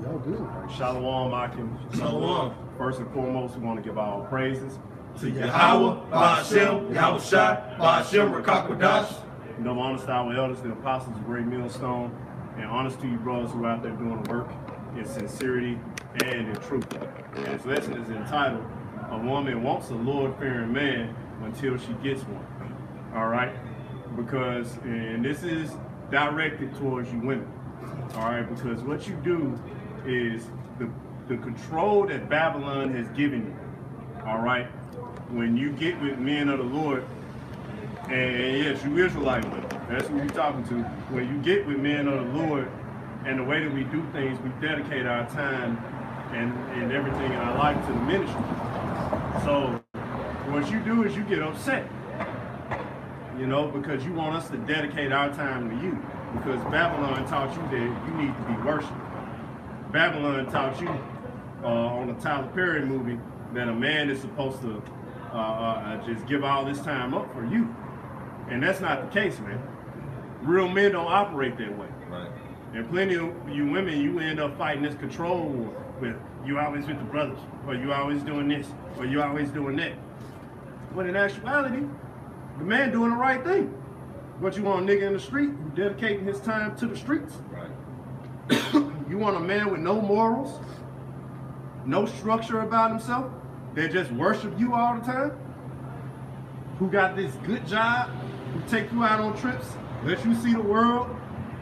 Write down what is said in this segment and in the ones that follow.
Y'all good. Shalom, Akim. Shalom. First and foremost, we want to give our praises to Yahweh, Ba'ashem, Yahweh Shai, Ba'ashem, Rakakwadash. You know, honest to our elders, the apostles, the great millstone, and honest to you brothers who are out there doing the work in sincerity and in truth. And this lesson is entitled, A Woman Wants a Lord-Fearing Man Until She Gets One. All right? Because, and this is directed towards you women. All right? Because what you do is the control that Babylon has given you. All right? When you get with men of the Lord, and yes, you Israelite women, that's who you're talking to. When you get with men of the Lord, and the way that we do things, we dedicate our time and everything in our life to the ministry. So what you do is you get upset, you know, because you want us to dedicate our time to you. Because Babylon taught you that you need to be worshipped. Babylon taught you on the Tyler Perry movie that a man is supposed to just give all this time up for you. And that's not the case, man. Real men don't operate that way. Right. And plenty of you women, you end up fighting this control war with you always with the brothers, or you always doing this, or you always doing that. But in actuality, the man doing the right thing. But you want a nigga in the street who dedicating his time to the streets. Right. You want a man with no morals, no structure about himself, that just worship you all the time, who got this good job, who take you out on trips, let you see the world,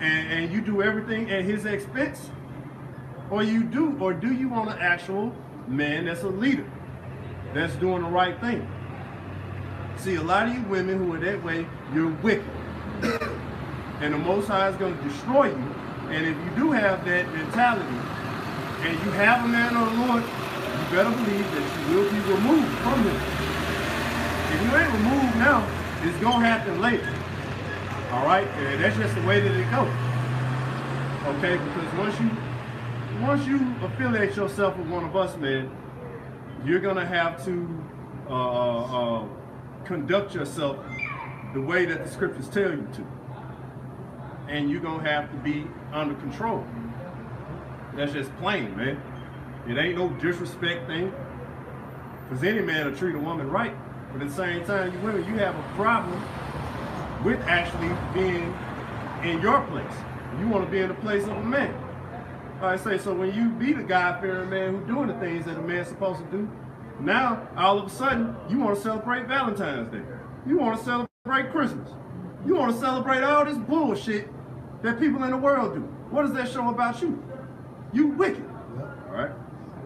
and you do everything at his expense? Or do you want an actual man that's a leader, that's doing the right thing? See, a lot of you women who are that way, you're wicked. And the Most High is going to destroy you. And if you do have that mentality, and you have a man of the Lord, you better believe that you will be removed from him. If you ain't removed now, it's going to happen later. All right? And that's just the way that it goes. Okay? Because once you affiliate yourself with one of us, man, you're going to have to conduct yourself the way that the scriptures tell you to. And you're going to have to be under control. That's just plain, man. It ain't no disrespect thing. Because any man will treat a woman right. But at the same time, you women, you have a problem with actually being in your place. You want to be in the place of a man. I say, so when you be the God-fearing man who's doing the things that a man's supposed to do, now, all of a sudden, you want to celebrate Valentine's Day. You want to celebrate Christmas. You want to celebrate all this bullshit that people in the world do. What does that show about you? You wicked. Yep. All right?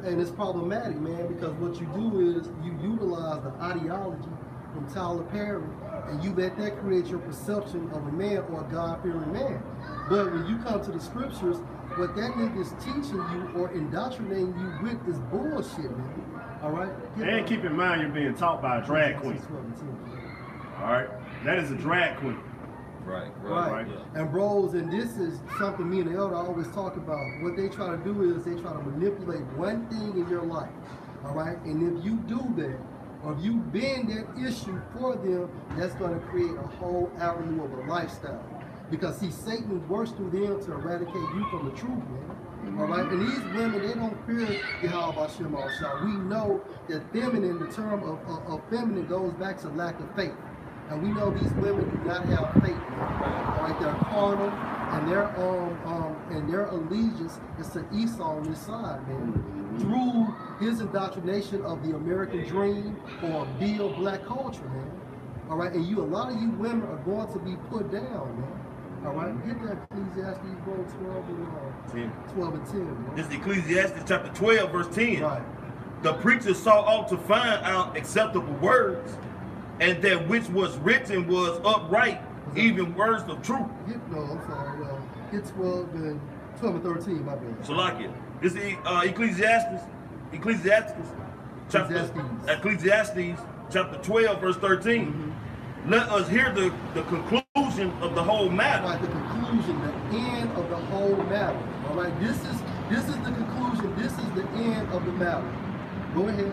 And it's problematic, man, because what you do is you utilize the ideology from Tyler Perry, and you let that create your perception of a man or a God-fearing man. But when you come to the scriptures, what that nigga is teaching you or indoctrinating you with is bullshit, man. All right? And keep in mind, you're being taught by a drag queen. All right? That is a drag queen. Right. Yeah. And bros, and this is something me and the elder always talk about. What they try to do is they try to manipulate one thing in your life. All right? And if you do that, or if you bend that issue for them, that's going to create a whole avenue of a lifestyle. Because see, Satan works through them to eradicate you from the truth, man. All right, and these women, they don't fear Yahweh Ba'ashem Al-Shah. We know that feminine, the term of feminine goes back to lack of faith. And we know these women do not have faith, man. All right, they're carnal, and their allegiance is to Esau on this side, man. Through his indoctrination of the American dream or Bill black culture, man. All right, and a lot of you women are going to be put down, man. All right, get that Ecclesiastes, bro, 12 and 10. Bro. This is Ecclesiastes chapter 12, verse 10. Right. The preacher sought out to find out acceptable words, and that which was written was upright, even words of truth. No, I'm sorry. Hit 12 and 13, my bad. So like it. This is Ecclesiastes chapter 12, verse 13. Mm-hmm. Let us hear the conclusion of the whole matter. Right, the conclusion, the end of the whole matter. All right, this is the conclusion. This is the end of the matter. Go ahead.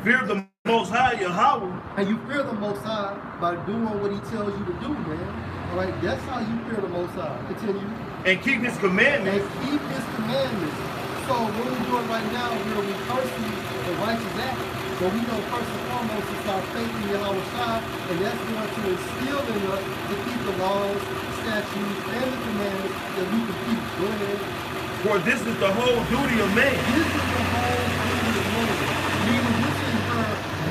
Fear the Most High, Yahweh. And you fear the Most High by doing what He tells you to do, man. All right, that's how you fear the Most High. Continue. And keep His commandments. And keep His commandments. So what we're doing right now, we're rehearsing the righteous act. But we know first and foremost it's our faith in Yahweh Shai, and that's going to instill in us to keep the laws, statutes, and the commandments that we can keep. Go ahead. For this is the whole duty of man. This is the whole duty of man. Meaning this is your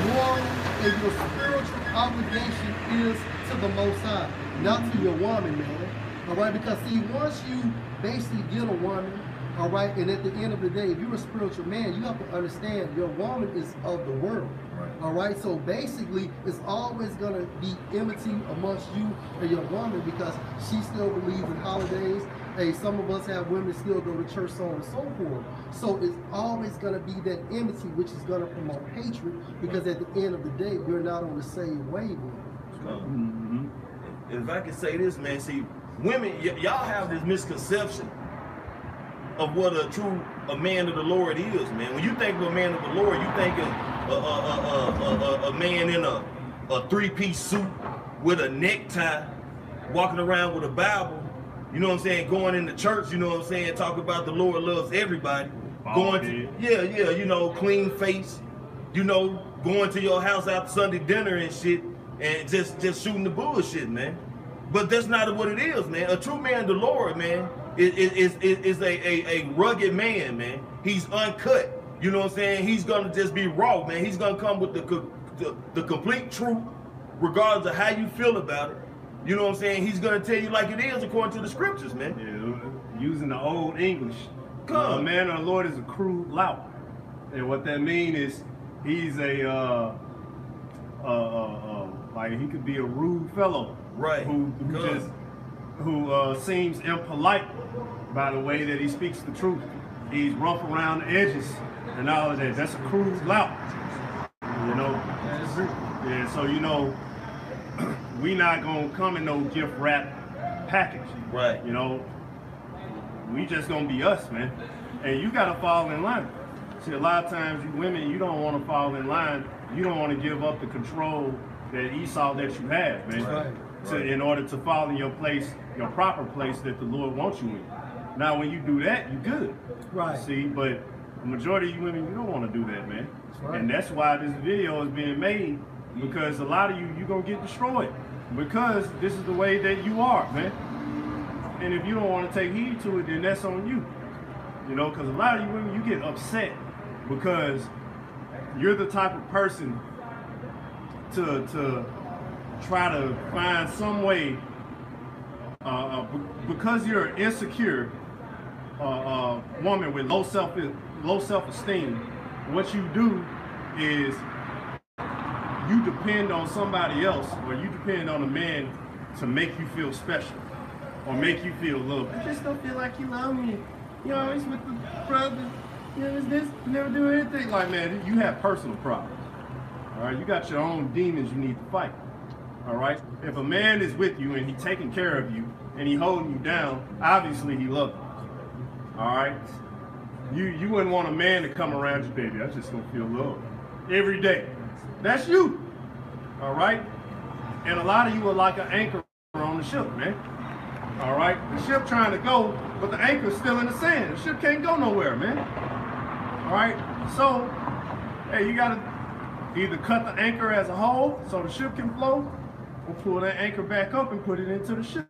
moral and your spiritual obligation is to the Most High, not to your woman, man. All right, because see, once you basically get a woman, all right, and at the end of the day, if you're a spiritual man, you have to understand your woman is of the world. Right. All right, so basically, it's always going to be enmity amongst you and your woman because she still believes in holidays. Hey, some of us have women still go to church, so on and so forth. So it's always going to be that enmity, which is going to promote hatred because at the end of the day, you're not on the same wavelength. If I can say this, man, see, women, y'all have this misconception of what a man of the Lord is, man. When you think of a man of the Lord, you think of a man in a three-piece suit with a necktie, walking around with a Bible, you know what I'm saying, going into church, you know what I'm saying, talk about the Lord loves everybody. Going to, you know, clean face, you know, going to your house after Sunday dinner and shit, and just shooting the bullshit, man. But that's not what it is, man. A true man of the Lord, man, is a rugged man, man. He's uncut. You know what I'm saying? He's gonna just be raw, man. He's gonna come with the complete truth, regardless of how you feel about it. You know what I'm saying? He's gonna tell you like it is according to the scriptures, man. Yeah, using the old English. A man of the Lord is a crude lout. And what that means is he's a like he could be a rude fellow. Right. Who seems impolite by the way that he speaks the truth. He's rough around the edges and all of that. That's a crude lout. You know? Yeah, so you know, we not gonna come in no gift wrap package. Right. You know, we just gonna be us, man. And you gotta fall in line. See, a lot of times you women, you don't wanna fall in line. You don't wanna give up the control that Esau that you have, man. Right. In order to fall in your place, your proper place that the Lord wants you in. Now, when you do that, you're good. Right. See, but the majority of you women, you don't want to do that, man. Right. And that's why this video is being made, because a lot of you're going to get destroyed. Because this is the way that you are, man. And if you don't want to take heed to it, then that's on you. You know, because a lot of you women, you get upset because you're the type of person to try to find some way, because you're an insecure woman with low self-esteem. What you do is you depend on somebody else, or you depend on a man to make you feel special or make you feel loved. I just don't feel like you love me. You always with the brother. You know, this, you never do anything. Like, man, you have personal problems. All right, you got your own demons you need to fight. All right, if a man is with you and he's taking care of you and he holding you down, obviously he loves you. All right, you wouldn't want a man to come around you, baby. I just don't feel love every day. That's you. All right, and a lot of you are like an anchor on the ship, man. All right, the ship trying to go, but the anchor's still in the sand. The ship can't go nowhere, man. All right, so hey, you gotta either cut the anchor as a whole so the ship can float, or pull that anchor back up and put it into the ship.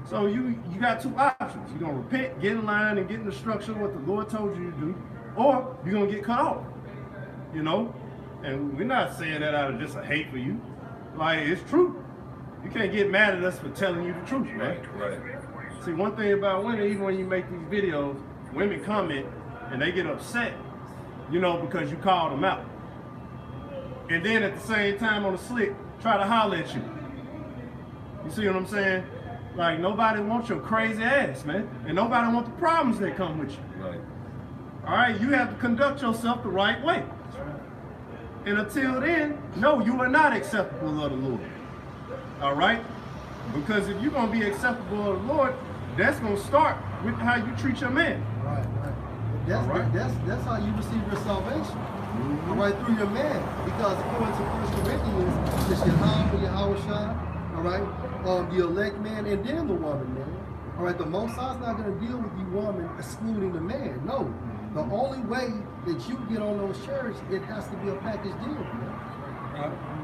So you got two options. You're gonna repent, get in line, and get in the structure of what the Lord told you to do, or you're gonna get cut off. You know? And we're not saying that out of just a hate for you. Like, it's true. You can't get mad at us for telling you the truth, man. Right. See, one thing about women, even when you make these videos, women comment and they get upset, you know, because you called them out. And then at the same time on the slick, try to holler at you. You see what I'm saying? Like, nobody wants your crazy ass, man. And nobody wants the problems that come with you. Right. All right, you have to conduct yourself the right way. And until then, no, you are not acceptable of the Lord. All right? Because if you're going to be acceptable of the Lord, that's going to start with how you treat your man. Right. That's how you receive your salvation. All right, through your man. Because according to 1 Corinthians, it's Yahweh, Yahweh Shai, all right, the elect man, and then the woman, man. All right, the Most High is not going to deal with you woman excluding the man. No, the only way that you get on those chariots, it has to be a package deal.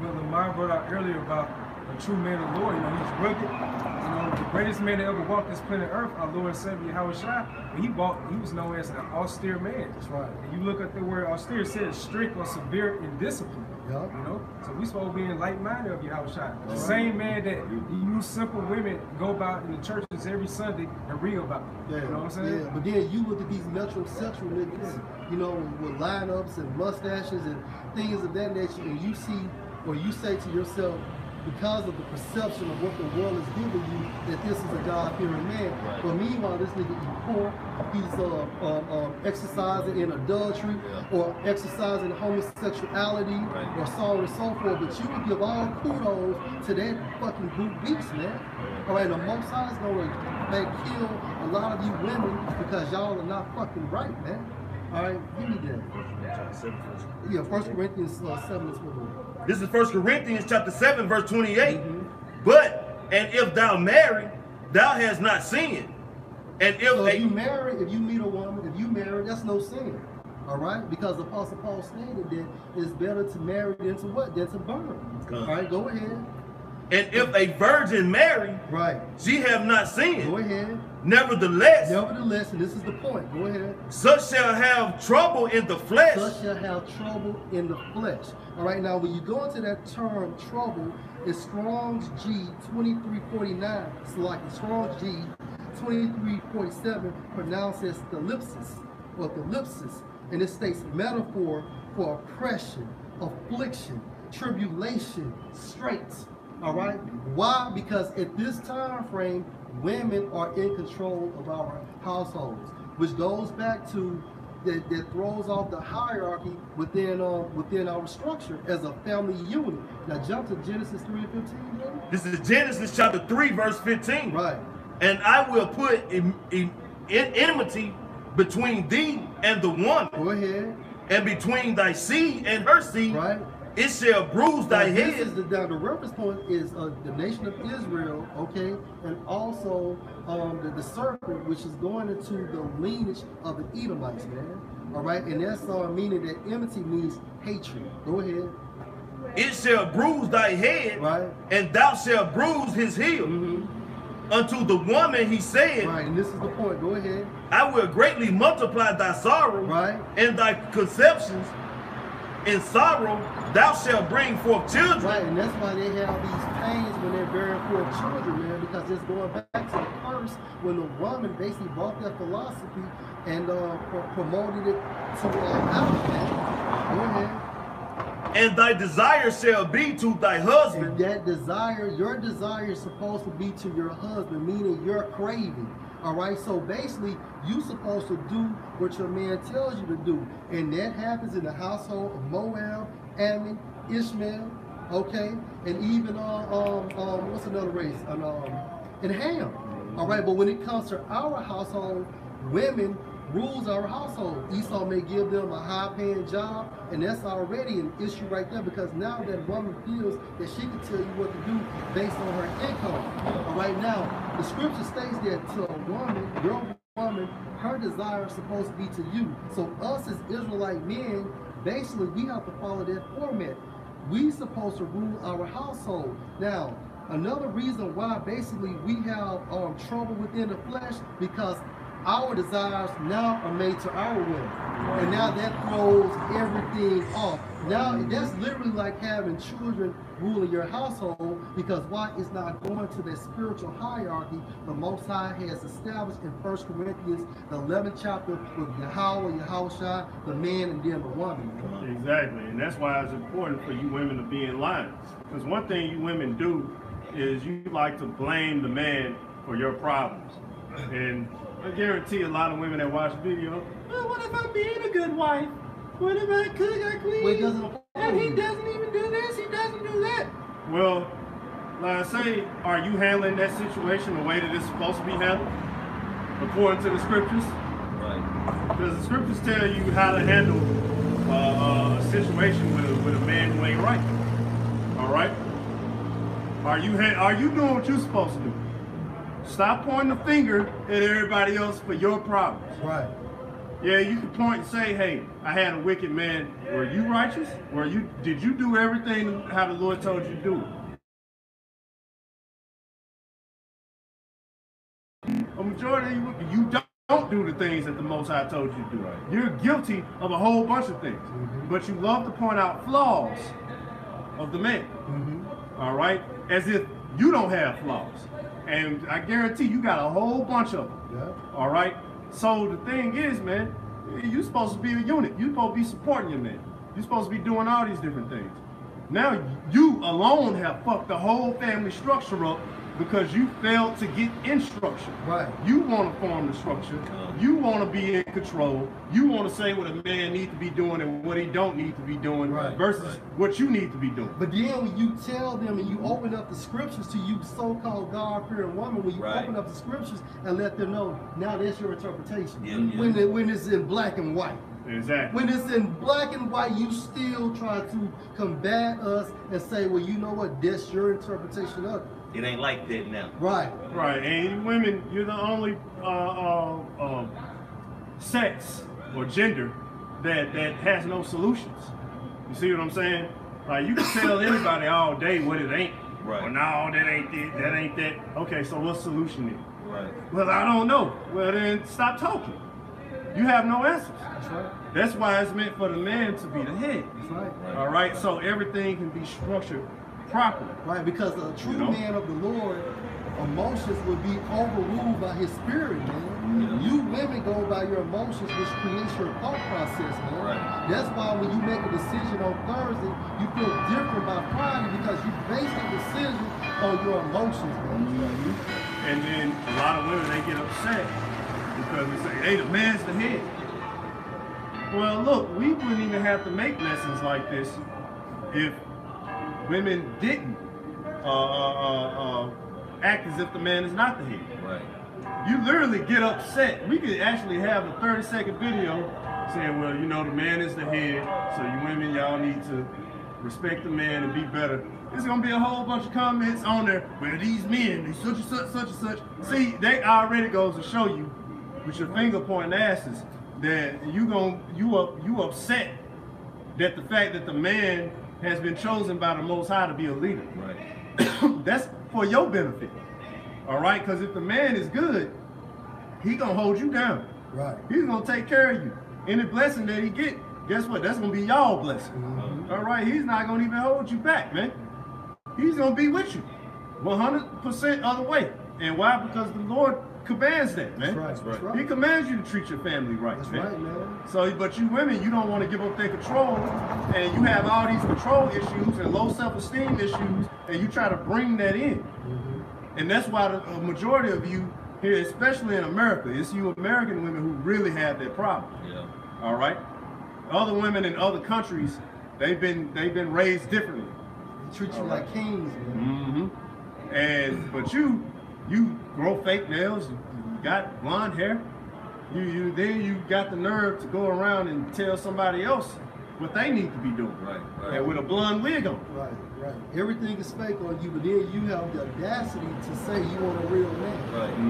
Brother Mark brought out earlier about a true man of the Lord. You know, he's rugged. You know, the greatest man that ever walked this planet Earth, our Lord and Savior Yahushua, he was known as an austere man. That's right. And you look at the word austere, it says strict or severe in discipline. Yeah. You know, so we supposed to be in like-minded of Yahushua. The same man that you simple women go about in the churches every Sunday and read about. Yeah. You know what I'm saying? Yeah, but then you look at these metrosexual niggas, you know, with lineups and mustaches and things of that nature, and you see, or you say to yourself, because of the perception of what the world is giving you, that this is a God-fearing man. Right. But meanwhile, this nigga eat pork, he's exercising in adultery, or exercising homosexuality, or so on and so forth. But you would give all kudos to that fucking brute beast, man. All right, the Most High is going to kill a lot of you women because y'all are not fucking right, man. All right, give me that. Yeah, 1 Corinthians 7 is what. This is 1 Corinthians chapter 7, verse 28. But, and if thou marry, thou hast not sinned. And if, so if you marry, if you meet a woman, if you marry, that's no sin. All right? Because the Apostle Paul stated that it's better to marry than to what? Than to burn. All right, go ahead. And if a virgin marry, right, she have not sinned. Go ahead. Nevertheless, and this is the point. Go ahead. Such shall have trouble in the flesh. Such shall have trouble in the flesh. All right, now when you go into that term trouble, it's Strong's G 2349. It's like Strong's G 2347 pronounced as thalipsis or thalipsis, and it states metaphor for oppression, affliction, tribulation, straits. All right, why? Because at this time frame, women are in control of our households, which goes back to that throws off the hierarchy within our structure as a family unit. Now jump to Genesis 3:15. Brother. This is Genesis chapter 3, verse 15. Right. And I will put enmity between thee and the woman. Go ahead. And between thy seed and her seed. Right. It shall bruise thy head. This is the reference point is the nation of Israel, okay, and also the serpent, which is going into the lineage of the Edomites, man. All right, and that's meaning that enmity means hatred. Go ahead. It shall bruise thy head, right, and thou shalt bruise his heel. Unto the woman he said, right, and this is the point. Go ahead. I will greatly multiply thy sorrow, right, and thy conceptions. In sorrow, thou shalt bring forth children. Right, and that's why they have these pains when they're bearing forth children, man, because it's going back to the curse when the woman basically brought that philosophy and promoted it to out, man. Go ahead. And thy desire shall be to thy husband. And that desire, your desire is supposed to be to your husband, meaning your craving. All right, so basically, you're supposed to do what your man tells you to do, and that happens in the household of Moab, Ammon, Ishmael, okay, and even what's another race? And Ham. All right, but when it comes to our household, women rules our household. Esau may give them a high-paying job, and that's already an issue right there because now that woman feels that she can tell you what to do based on her income. All right, now the scripture states that to a woman, your woman, her desire is supposed to be to you. So us as Israelite men, basically we have to follow that format. We supposed to rule our household. Now, another reason why basically we have trouble within the flesh because our desires now are made to our will. And now that throws everything off. Now, that's literally like having children ruling your household because why? It's not going to that spiritual hierarchy the Most High has established in 1 Corinthians, the 11th chapter with Yahushua, the man, and then the woman. Exactly, and that's why it's important for you women to be in line. Because one thing you women do is you like to blame the man for your problems. And I guarantee a lot of women that watch the video, well, what if I'm being a good wife? What if I cook, I clean? And he doesn't even do this, he doesn't do that. Well, like I say, are you handling that situation the way that it's supposed to be handled? According to the scriptures? Right. Because the scriptures tell you how to handle a situation with a man who ain't right. All right? Are you doing what you're supposed to do? Stop pointing the finger at everybody else for your problems. Right. Yeah, you can point and say, hey, I had a wicked man. Were you righteous? Did you do everything how the Lord told you to do it? A majority of you don't do the things that the Most High told you to do. Right. You're guilty of a whole bunch of things, but you love to point out flaws of the man. All right, as if you don't have flaws, and I guarantee you got a whole bunch of them. Yeah. All right. So the thing is, man, you're supposed to be a unit. You're supposed to be supporting your man. You're supposed to be doing all these different things. Now you alone have fucked the whole family structure up because you failed to get instruction. Right. You want to form the structure. You want to be in control. You want to say what a man needs to be doing and what he don't need to be doing versus what you need to be doing. But then when you tell them and you open up the scriptures to you so-called God-fearing woman, when you open up the scriptures and let them know, now that's your interpretation. When it's in black and white. Exactly. When it's in black and white, you still try to combat us and say, well, you know what, that's your interpretation of it. It ain't like that now. Right. Right. And women, you're the only sex or gender that has no solutions. You see what I'm saying? Like, you can tell anybody all day what it ain't. Right. Well, no, that ain't it. That ain't that. Okay, so what's the solution then? Right. Well, I don't know. Well, then stop talking. You have no answers. That's right. That's why it's meant for the man to be the head. That's right. All right. So everything can be structured properly. Right, because a true man of the Lord, emotions will be overruled by his spirit, man. You women go by your emotions, which creates your thought process, man. Right. That's why when you make a decision on Thursday, you feel different by Friday because you base the decision on your emotions, man. And then a lot of women, they get upset because they say, hey, the man's the head. Well, look, we wouldn't even have to make lessons like this if women didn't act as if the man is not the head. Right. You literally get upset. We could actually have a 30-second video saying, well, you know, the man is the head, so you women, y'all need to respect the man and be better. There's gonna be a whole bunch of comments on there where these men, they such and such, such and such. See, they already goes to show you with your finger pointing asses that you upset that the fact that the man has been chosen by the Most High to be a leader. Right. That's for your benefit. All right? Because if the man is good, he gonna hold you down. Right. He's gonna take care of you. Any blessing that he get, guess what? That's gonna be y'all blessing. All right? He's not gonna even hold you back, man. He's gonna be with you 100% of the way. And why? Because the Lord commands that, man. That's right. That's right. He commands you to treat your family right, That's man. right, man. So, but you women, you don't want to give up their control, and you have all these control issues and low self-esteem issues, and you try to bring that in. And that's why the majority of you here, especially in America, it's you American women who really have that problem. Yeah. All right. Other women in other countries, they've been raised differently. They treat you like kings, man. But you grow fake nails, you got blonde hair, then you got the nerve to go around and tell somebody else what they need to be doing. Right. And with a blonde wig on. Right. Everything is fake on you, but then you have the audacity to say you want a real man. Right. You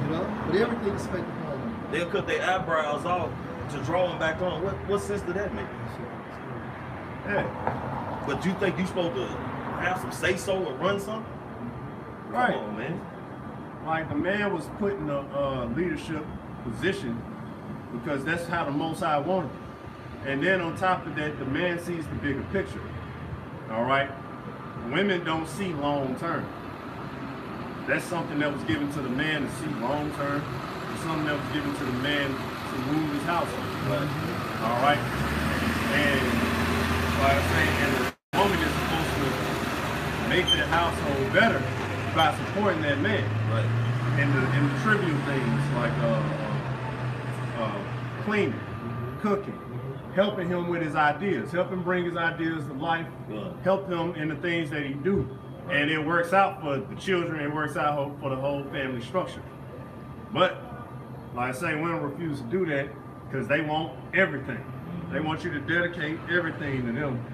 know? But everything is fake upon you. They'll cut their eyebrows off to draw them back on. What sense did that make? Yeah. But you think you supposed to have some say-so or run something? Right. Come on, man. Like the man was put in a leadership position because that's how the Most High wanted it. And then on top of that, the man sees the bigger picture. All right? Women don't see long term. That's something that was given to the man to see long term. It's something that was given to the man to rule his household. Right. All right? And like I say, and the woman is supposed to make that household better by supporting that man. Right. In the trivial things like cleaning, cooking, helping him with his ideas, help him bring his ideas to life, help him in the things that he do. And it works out for the children, it works out for the whole family structure. But, like I say, women refuse to do that because they want everything. They want you to dedicate everything to them.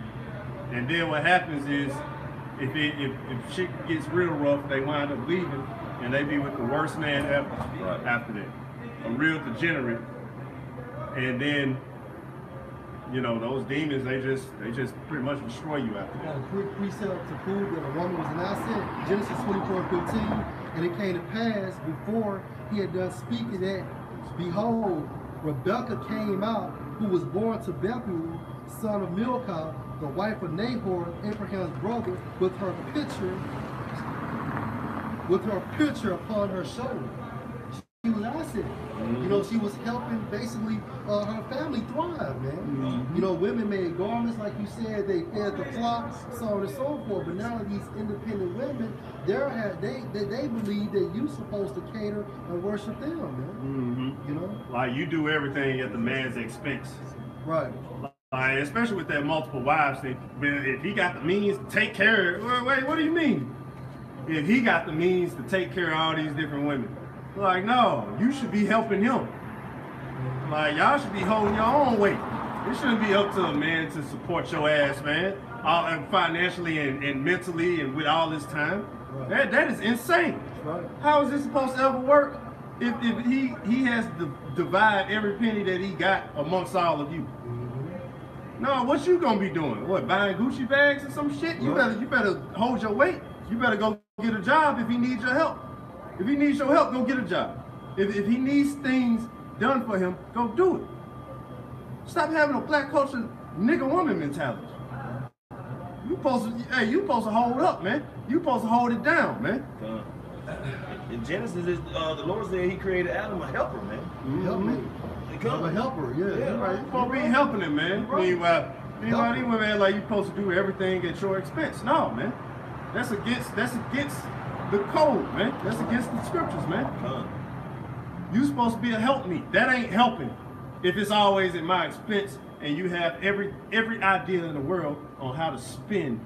And then what happens is, if shit gets real rough, they wind up leaving, and they be with the worst man ever after that. A real degenerate. And then, you know, those demons, they just pretty much destroy you after that. A quick precept to prove that a woman was an asset. Genesis 24:15, and it came to pass before he had done speaking that, behold, Rebekah came out, who was born to Bethuel, son of Milcah, the wife of Nahor, Abraham's brother, with her pitcher upon her shoulder. She was an asset. You know, she was helping basically her family thrive, man. You know, women made garments, like you said, they fed the flock, so on and so forth. But now these independent women, they believe that you're supposed to cater and worship them, man. You know, like you do everything at the man's expense, right? Like, especially with that multiple wives thing. If he got the means to take care of, wait, what do you mean? If he got the means to take care of all these different women, like, no, you should be helping him. Like, y'all should be holding your own weight. It shouldn't be up to a man to support your ass, man, financially and mentally and with all this time. Right. That is insane. Right. How is this supposed to ever work if he has to divide every penny that he got amongst all of you? No, what you gonna be doing? What, buying Gucci bags or some shit? You better hold your weight. You better go get a job if he needs your help. If he needs your help, go get a job. If he needs things done for him, go do it. Stop having a black culture nigga woman mentality. You supposed to hold up, man. You supposed to hold it down, man. In Genesis, the Lord said he created Adam a helper, man. I'm a helper, yeah. Right. You're supposed to be helping him, man. Right. Meanwhile, these women like you supposed to do everything at your expense. No, man. That's against the code, man. That's against the scriptures, man. You supposed to be a helpmeet. That ain't helping if it's always at my expense and you have every idea in the world on how to spend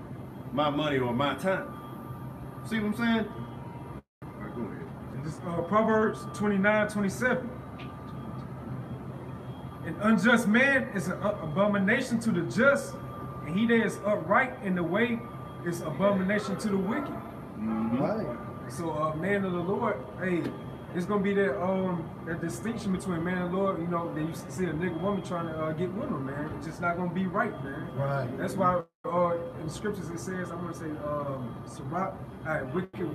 my money or my time. See what I'm saying? All right, go ahead. This Proverbs 29:27. An unjust man is an abomination to the just, and he that is upright in the way is abomination to the wicked. Right. So, man of the Lord, hey, it's gonna be that distinction between man and Lord. You know, then you see a nigga woman trying to get with him, man. It's just not gonna be right, man. Right. That's why in the scriptures it says, I'm gonna say, Sirach, wicked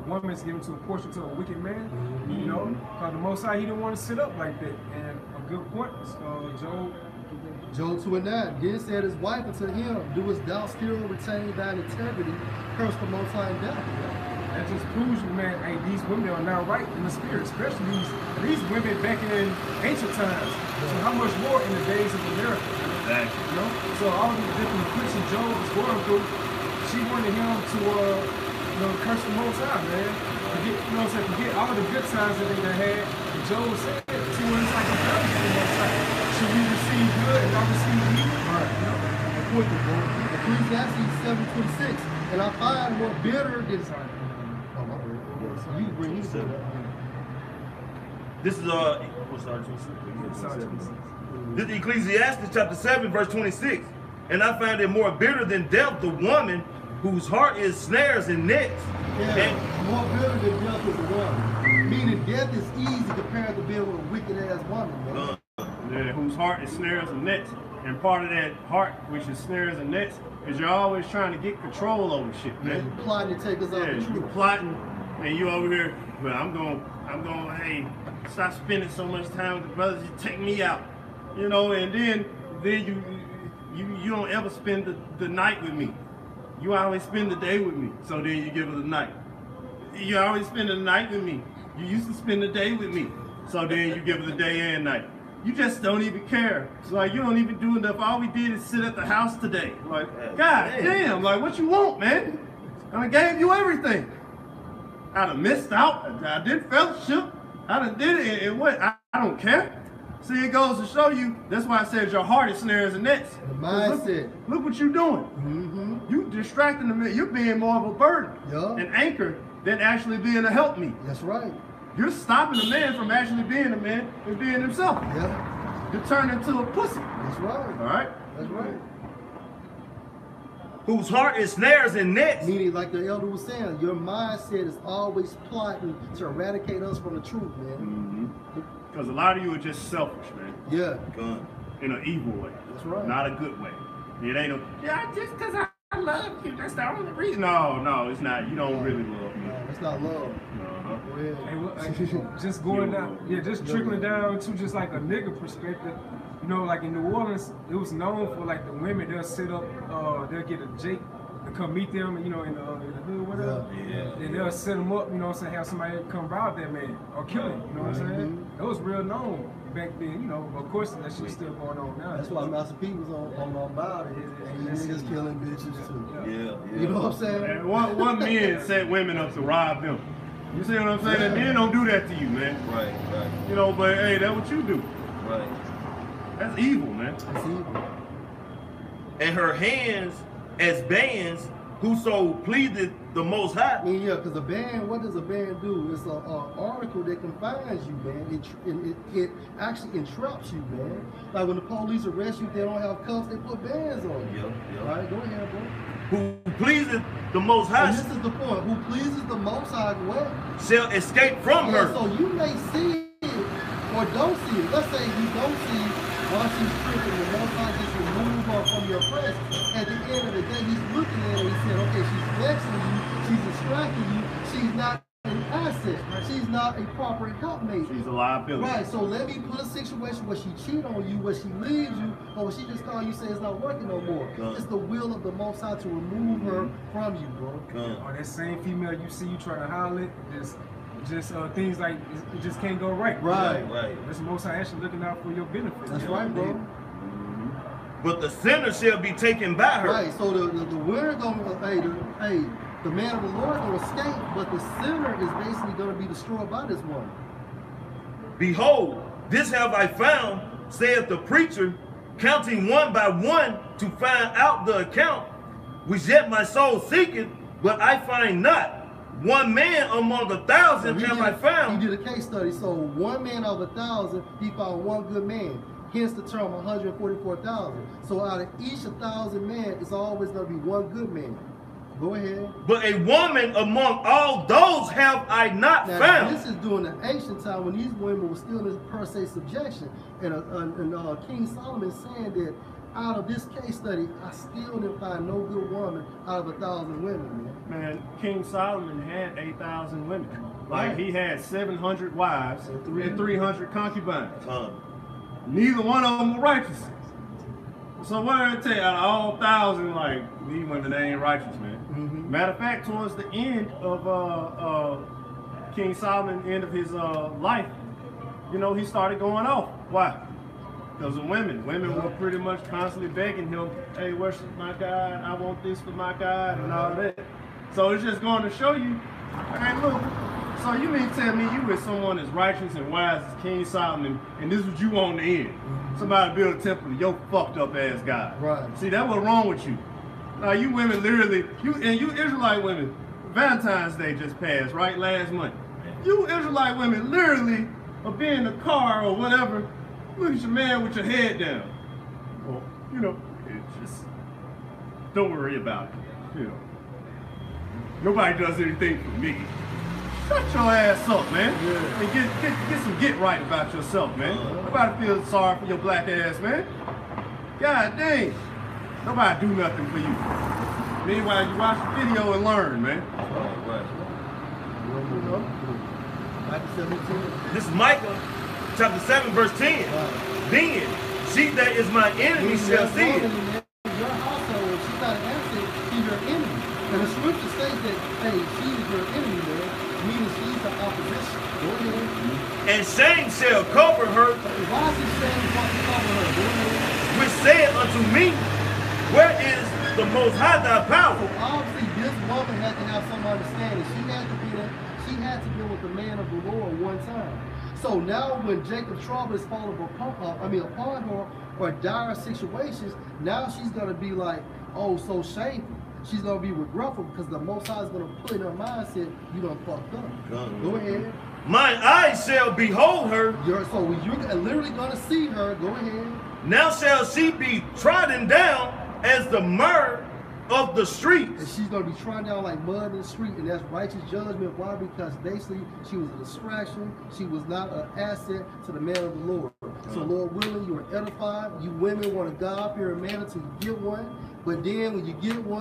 woman is given to a portion to a wicked man. You know, because the Most High, he didn't want to sit up like that. And a good point, Job 2:9. Then said his wife unto him, doest thou still retain thine integrity? Curse the Most High and death. That just proves you, man, hey, these women are now right in the spirit, especially these women back in ancient times. So how much more in the days of America? Exactly. You know? So all these different afflictions Job was going through, she wanted him to curse the Most High, man. Forget all the good times that they had. And Job said to her, it's like a curse to the Most High. Should we receive good and not receive evil? Right. Ecclesiastes 7:26. And I find more bitter than This is This is Ecclesiastes chapter 7, verse 26. And I find it more bitter than death, the woman whose heart is snares and nets. Yeah, more bitter than death is a woman. Meaning death is easy compared to being with a wicked ass woman, man. Yeah, whose heart is snares and nets. And part of that heart, which is snares and nets, is you're always trying to get control over shit, man. Yeah, you're plotting to take us out of the truth. You're plotting, and you over here, but I'm going, hey, stop spending so much time with the brothers, you take me out. You know, and then you don't ever spend the night with me. You always spend the day with me, so then you give her the night. You always spend the night with me. You used to spend the day with me, so then you give her the day and night. You just don't even care. It's like, you don't even do enough. All we did is sit at the house today. Like, God damn, like, what you want, man? I gave you everything. I done missed out. I did fellowship. I done did it, and what? I don't care. See, it goes to show you, that's why I said your heart is snares and nets. The mindset. Look what you're doing. You distracting them. You're being more of a burden, an anchor, than actually being a helpmeet. That's right. You're stopping a man from actually being a man and being himself. Yeah. You're turning into a pussy. That's right. All right? That's right. whose heart is snares and nets. Meaning, like the elder was saying, your mindset is always plotting to eradicate us from the truth, man. Because a lot of you are just selfish, man. Yeah. Gun. In an evil way. That's right. Not a good way. It ain't just because I love you, that's the only reason. No, it's not. You don't really love me. It's not love. Uh-huh. Hey, well, just going down, just trickling down to just like a nigga perspective. You know, like in New Orleans, it was known for like the women, they'll set up, they'll get a Jake to come meet them, you know, in the hood, whatever. Yeah. And they'll set them up, you know what I'm saying, have somebody come rob that man or kill him, you know what I'm saying? That was real known back then, you know. Of course, that shit's still going on now. That's why Master P was on about it. And niggas killing bitches too. Yeah. You know what I'm saying? And one men set women up to rob them. You see what I'm saying? And men don't do that to you, man. Right. You know, but hey, that's what you do. Right. That's evil, man. That's evil. And her hands as bands, whoso pleaseth the Most High. I mean, yeah, because a band, what does a band do? It's an article that confines you, man. It actually entraps you, man. Like when the police arrest you, they don't have cuffs, they put bands on you. Yep. All right, go ahead, bro. Who pleaseth the Most High And this is the point. Who pleases the Most High, what? shall escape from Yeah, her. so you may see it or don't see it. Let's say you don't see while she's tripping, the Most High just remove her from your presence. At the end of the day, he's looking at her and he said, okay, she's vexing you, she's distracting you, she's not an asset, she's not a proper helpmate. She's a liability. Right, so let me put a situation where she cheat on you, where she leaves you, or where she just call you say it's not working no more. It's the will of the Most High to remove her from you, bro. Or that same female you see you trying to holler at, just things like it just can't go right. Right. This Most High actually looking out for your benefit. That's you know? right, bro. But the sinner shall be taken by her. Right, so the winner gonna, the man of the Lord gonna escape, but the sinner is basically gonna be destroyed by this woman. Behold, this have I found, saith the preacher, counting one by one to find out the account, which yet my soul seeketh, but I find not. One man among 1,000 have I found. He did a case study, so one man of 1,000, he found one good man. Hence the term 144,000. So out of each 1,000 men, it's always going to be one good man. Go ahead. But a woman among all those have I not Now, found. this is during the ancient time when these women were still in per se subjection. And King Solomon saying that out of this case study, I still didn't find no good woman out of 1,000 women, man. Man, King Solomon had 8,000 women. Like Right. he had 700 wives and 300 concubines. Neither Neither one of them were righteous. So what did I tell you? Out of all 1,000, like these women, they ain't righteous, man. Matter of fact, towards the end of King Solomon, end of his life, you know, he started going off. Why? Because of women. Women were pretty much constantly begging him, hey, worship my God, I want this for my God, and all that. So it's just going to show you, hey, look, so you mean to tell me you with someone as righteous and wise as King Solomon, and this is what you want in the end? Somebody build a temple to your fucked up ass God. Right. See, that's what's wrong with you. Now you women literally, you Israelite women, Valentine's Day just passed, right? Last month. You Israelite women literally will be in the car or whatever, look at your man with your head down. Well, you know, it's just, don't worry about it. You know, nobody does anything for me. Shut your ass up, man. And get some get right about yourself, man. Nobody feels sorry for your black ass, man. God dang. Nobody do nothing for you. Meanwhile, you watch the video and learn, man. This is Micah chapter 7 verse 10. Then she that is my enemy shall see it. Your household, she's not an asset, she's your enemy. And the scripture states that, hey, she is your enemy, man, meaning she's the opposition. Go ahead. And shame shall cover her. Why is it shame cover her? Go ahead. Which said unto me, where is the Most High thy power? So obviously this woman had to have some understanding. She had to be with the man of the Lord one time. So now when Jacob's trouble is falling upon her or dire situations, now she's gonna be like, oh, so shameful. She's gonna be regretful because the Most High is gonna put in her mindset, you done fucked up. Go ahead. Mine eyes shall behold her. You're literally gonna see her. Go ahead. Now shall she be trodden down as the myrrh of the And streets. she's going to be trodden down like mud in the street, and that's righteous judgment. Why? Because basically she was a distraction. She was not an asset to the man of the Lord. So Lord willing, you are edified. You women want a God-fearing man until you get one. But then when you get one,